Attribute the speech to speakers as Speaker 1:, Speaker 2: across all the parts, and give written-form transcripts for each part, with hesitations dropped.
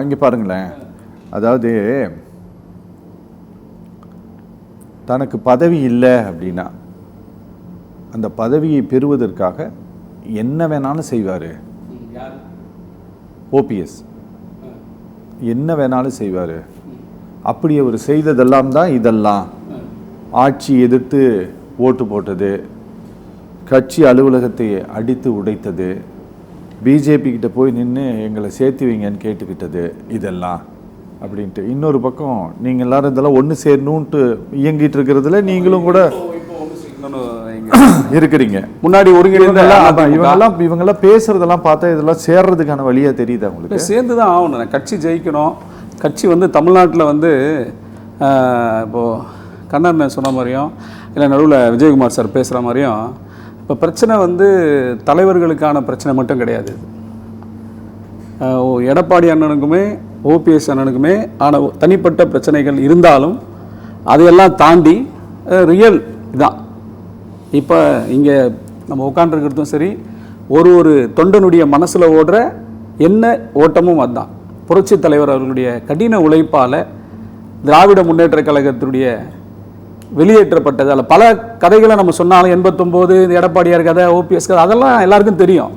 Speaker 1: இங்கே பாருங்களேன், அதாவது தனக்கு பதவி இல்லை அப்படின்னா அந்த பதவியை பெறுவதற்காக என்ன வேணாலும் செய்வார். ஓபிஎஸ் என்ன வேணாலும் செய்வார். அப்படி அவர் செய்ததெல்லாம் தான் இதெல்லாம். ஆட்சி எதிர்த்து ஓட்டு போட்டது, கட்சி அலுவலகத்தை அடித்து உடைத்தது, பிஜேபி கிட்ட போய் நின்று எங்களை சேர்த்து வைங்கன்னு கேட்டுக்கிட்டது, இதெல்லாம் அப்படின்ட்டு. இன்னொரு பக்கம் நீங்கள் எல்லாரும் இதெல்லாம் ஒன்று சேரணுன்ட்டு இயங்கிட்டு இருக்கிறதுல நீங்களும் கூட இருக்கிறீங்க. முன்னாடி இவங்கெல்லாம் பேசுறதெல்லாம் பார்த்தா இதெல்லாம் சேர்றதுக்கான வழியா தெரியுது அவங்களுக்கு.
Speaker 2: சேர்ந்து தான் ஆகணும். கட்சி ஜெயிக்கணும். கட்சி வந்து தமிழ்நாட்டில் வந்து இப்போது கண்ணன் சொன்ன மாதிரியும் இல்லை நடுவில் விஜயகுமார் சார் பேசுகிற மாதிரியும் இப்போ பிரச்சனை வந்து தலைவர்களுக்கான பிரச்சனை மட்டும் கிடையாது. எடப்பாடி அண்ணனுக்குமே ஓபிஎஸ் அண்ணனுக்குமே ஆன தனிப்பட்ட பிரச்சனைகள் இருந்தாலும் அதையெல்லாம் தாண்டி ரியல் இதான். இப்போ இங்கே நம்ம உட்காந்துருக்கிறதும் சரி, ஒரு தொண்டனுடைய மனசில் ஓடுற என்ன ஓட்டமும் அதுதான். புரட்சி தலைவர் அவர்களுடைய கடின உழைப்பால் திராவிட முன்னேற்ற கழகத்தினுடைய வெளியேற்றப்பட்டது. அதில் பல கதைகளை நம்ம சொன்னாலும் 89 எடப்பாடியார் கதை, ஓபிஎஸ் கதை, அதெல்லாம் எல்லாருக்கும் தெரியும்.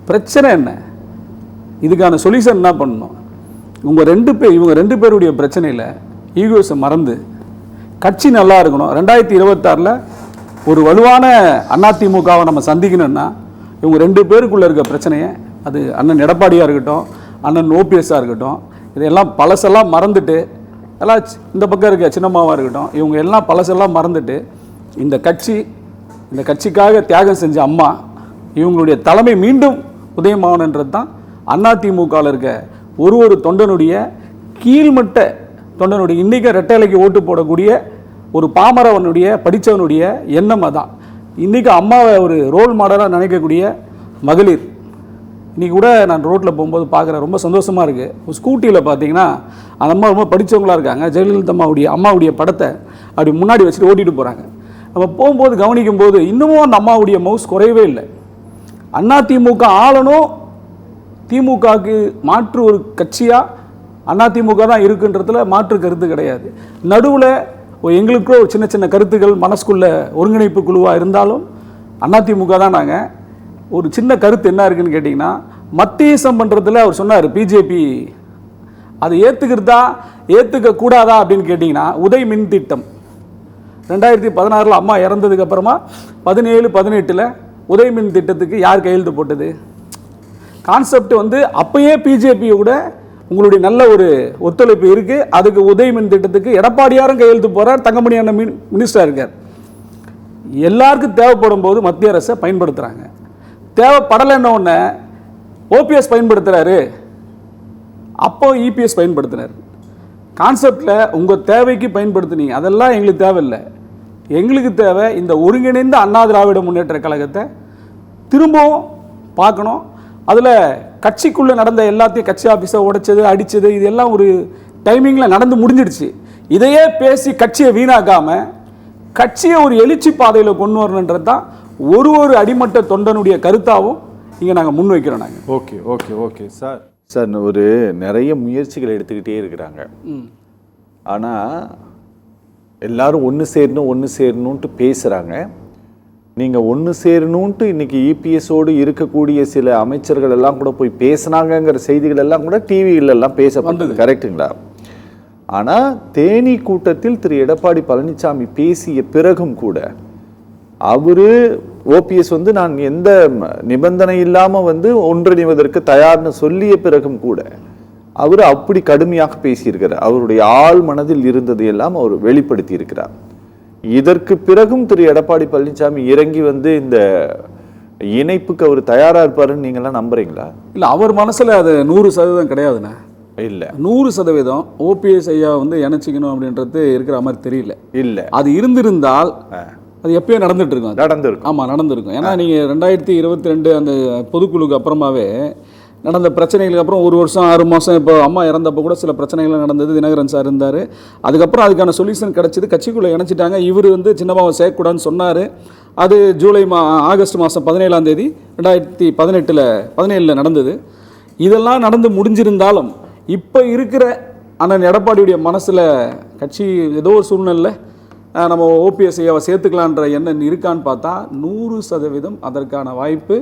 Speaker 2: பிரச்சனை என்ன, இதுக்கான சொல்யூஷன் என்ன பண்ணணும்? இவங்க ரெண்டு பேருடைய பிரச்சனையில் ஈகோஸை மறந்து கட்சி நல்லா இருக்கணும். 2026 ஒரு வலுவான அதிமுகவை நம்ம சந்திக்கணும்னா இவங்க ரெண்டு பேருக்குள்ளே இருக்க பிரச்சனையை, அது அண்ணன் எடப்பாடியாக இருக்கட்டும், அண்ணன் ஓபிஎஸ்ஸாக இருக்கட்டும், இதெல்லாம் பழசெல்லாம் மறந்துட்டு, எல்லாம் இந்த பக்கம் இருக்க சின்னம்மாவாக இருக்கட்டும், இவங்க எல்லாம் பழசெல்லாம் மறந்துட்டு இந்த கட்சிக்காக தியாகம் செஞ்ச அம்மா இவங்களுடைய தலைமை மீண்டும் உதயமாகணுன்றது தான் அதிமுகவில் இருக்க ஒரு தொண்டனுடைய கீழ்மட்ட தொண்டனுடைய இன்றைக்கி ரெட்டைலைக்கு ஓட்டு போடக்கூடிய ஒரு பாமரவனுடைய படித்தவனுடைய எண்ணம் அதான். இன்றைக்கி அம்மாவை ஒரு ரோல் மாடலாக நினைக்கக்கூடிய மகளிர் இன்றைக்கி கூட நான் ரோட்டில் போகும்போது பார்க்குறேன், ரொம்ப சந்தோஷமாக இருக்குது. ஒரு ஸ்கூட்டியில் பார்த்தீங்கன்னா அந்த அம்மா ரொம்ப படித்தவங்களாக இருக்காங்க. ஜெயலலிதா அம்மாவுடைய படத்தை அப்படி முன்னாடி வச்சுட்டு ஓட்டிகிட்டு போகிறாங்க. நம்ம போகும்போது கவனிக்கும்போது இன்னமும் அந்த அம்மாவுடைய மவுஸ் குறையவே இல்லை. அதிமுக ஆளணும், திமுகவுக்கு மாற்று ஒரு கட்சியாக அதிமுக தான் இருக்குன்றதுல மாற்று கருத்து கிடையாது. நடுவில் எங்களுக்கோ ஒரு சின்ன சின்ன கருத்துக்கள் மனசுக்குள்ள ஒருங்கிணைப்பு குழுவாக இருந்தாலும் அதிமுக தான். நாங்கள் ஒரு சின்ன கருத்து என்ன இருக்குன்னு கேட்டிங்கன்னா, மத்தியசம் பண்ணுறதுல அவர் சொன்னார் பிஜேபி அதை ஏற்றுக்க கூடாதா அப்படின்னு கேட்டிங்கன்னா, உதய் மின் திட்டம் 2016 அம்மா இறந்ததுக்கு அப்புறமா 17, 18 உதய் மின் திட்டத்துக்கு யார் கையெழுத்து போட்டது? கான்செப்ட் வந்து அப்பயே பிஜேபியோட உங்களுடைய நல்ல ஒரு ஒத்துழைப்பு இருக்குது. அதுக்கு உதய் மின் திட்டத்துக்கு எடப்பாடியாரும் கையெழுத்து போகிறார், தங்கமணி அண்ணன் மினிஸ்டராக இருக்கார். எல்லாருக்கும் தேவைப்படும் போது மத்திய அரசை பயன்படுத்துகிறாங்க. தேவைப்படலைன்ன ஒன்று ஓபிஎஸ் பயன்படுத்துகிறாரு, அப்போ இபிஎஸ் பயன்படுத்தினார். கான்செப்டில் உங்கள் தேவைக்கு பயன்படுத்தினீங்க, அதெல்லாம் எங்களுக்கு தேவையில்லை. எங்களுக்கு தேவை இந்த ஒருங்கிணைந்த அண்ணா திராவிட முன்னேற்ற கழகத்தை திரும்பவும் பார்க்கணும். அதில் கட்சிக்குள்ளே நடந்த எல்லாத்தையும் கட்சி ஆஃபீஸை உடைச்சது, அடித்தது, இதெல்லாம் ஒரு டைமிங்கில் நடந்து முடிஞ்சிடுச்சு. இதையே பேசி கட்சியை வீணாக்காமல் கட்சியை ஒரு எழுச்சி பாதையில் கொண்டு வரணுன்றது தான் ஒரு அடிமட்ட தொண்டனுடைய கருத்தாகவும் இங்கே நாங்கள் முன்வைக்கிறோம். நாங்கள்
Speaker 1: ஓகே சார் ஒரு நிறைய முயற்சிகள் எடுத்துக்கிட்டே இருக்கிறாங்க. ஆனால் எல்லாரும் ஒன்று சேரணுன்ட்டு பேசுகிறாங்க. நீங்கள் ஒன்று சேரணுன்ட்டு இன்றைக்கி இபிஎஸோடு இருக்கக்கூடிய சில அமைச்சர்கள் எல்லாம் கூட போய் பேசினாங்கங்கிற செய்திகள் எல்லாம் கூட டிவிகளெல்லாம் பேசப்பட்டது, கரெக்டுங்களா? ஆனால் தேனி கூட்டத்தில் திரு எடப்பாடி பழனிசாமி பேசிய பிறகும் கூட அவர் ஓபிஎஸ் வந்து நான் எந்த நிபந்தனை இல்லாமல் ஒன்றிணைவதற்கு தயார்னு சொல்லிய பிறகும் கூட அவர் அப்படி கடுமையாக பேசியிருக்கிறார். அவருடைய ஆழ் மனதில் இருந்தது எல்லாம் அவர் வெளிப்படுத்தி இருக்கிறார். இதற்கு பிறகும் திரு எடப்பாடி பழனிசாமி இறங்கி இந்த இணைப்புக்கு அவர் தயாராக இருப்பாருன்னு நீங்கள்லாம் நம்புறீங்களா?
Speaker 2: இல்லை, அவர் மனசில் அது 100% கிடையாதுண்ணே.
Speaker 1: இல்லை,
Speaker 2: 100% ஓபிஎஸ் ஐயா இணைச்சிக்கணும் அப்படின்றது இருக்கிற மாதிரி தெரியல.
Speaker 1: இல்லை,
Speaker 2: அது இருந்திருந்தால் அது எப்பயோ நடந்துருக்கும். ஆமாம், நடந்திருக்கும். ஏன்னா நீங்கள் 2022 அந்த பொதுக்குழுக்கு அப்புறமாவே நடந்த பிரச்சனைகளுக்கு அப்புறம் 1 வருஷம் 6 மாதம் இப்போ அம்மா இறந்தப்போ கூட சில பிரச்சனைகள் நடந்தது. தினகரன் சார் இருந்தார். அதுக்கப்புறம் அதுக்கான சொல்யூஷன் கிடச்சிது, கட்சிக்குள்ளே இணைச்சிட்டாங்க. இவர் சின்னம்மாவை சேர்க்கக்கூடாதுன்னு சொன்னார். அது ஆகஸ்ட் மாதம் 17 2017 நடந்தது. இதெல்லாம் நடந்து முடிஞ்சிருந்தாலும் இப்போ இருக்கிற அண்ணன் எடப்பாடியுடைய மனசில் கட்சி ஏதோ ஒரு சூழ்நிலை நம்ம ஓபிஎஸ் ஐயாவை சேர்த்துக்கலான்ற எண்ணம் இருக்கான்னு பார்த்தா 100% அதற்கான வாய்ப்பு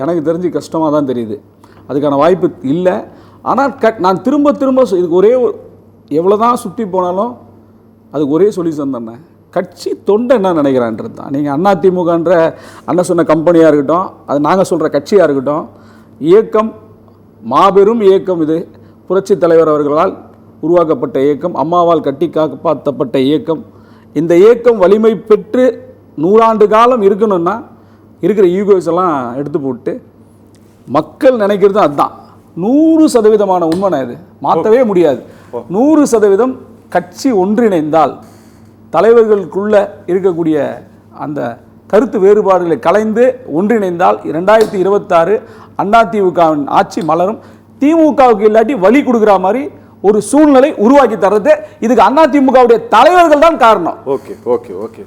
Speaker 2: எனக்கு தெரிஞ்சு கஷ்டமாக தான் தெரியுது. அதுக்கான வாய்ப்பு இல்லை. ஆனால் நான் திரும்ப இதுக்கு ஒரே எவ்வளோ தான் சுற்றி போனாலும் அதுக்கு ஒரே சொல்யூஷன் தானே, கட்சி தொண்டை என்ன நினைக்கிறான்றது தான். நீங்கள் அதிமுகன்ற அண்ணன் சொன்ன கம்பெனியாக இருக்கட்டும், அது நாங்கள் சொல்கிற கட்சியாக இருக்கட்டும், இயக்கம் மாபெரும் இயக்கம். இது புரட்சி தலைவர் அவர்களால் உருவாக்கப்பட்ட இயக்கம், அம்மாவால் கட்டி காப்பாற்றப்பட்ட இயக்கம். இந்த இயக்கம் வலிமை பெற்று 100 ஆண்டு காலம் இருக்கணும்னா இருக்கிற ஈகோஸ் எல்லாம் எடுத்து போட்டு மக்கள் நினைக்கிறது அதுதான். 100% உண்மைனா இது மாற்றவே முடியாது. 100% கட்சி ஒன்றிணைந்தால், தலைவர்களுக்குள்ள இருக்கக்கூடிய அந்த கருத்து வேறுபாடுகளை கலைந்து ஒன்றிணைந்தால் 2026 அதிமுகவின் ஆட்சி மலரும். திமுகவுக்கு இல்லாட்டி வழி கொடுக்குற மாதிரி ஒரு சூழ்நிலை உருவாக்கி தர்றது இதுக்கு அதிமுகவுடைய தலைவர்கள் தான் காரணம்.
Speaker 1: Okay okay okay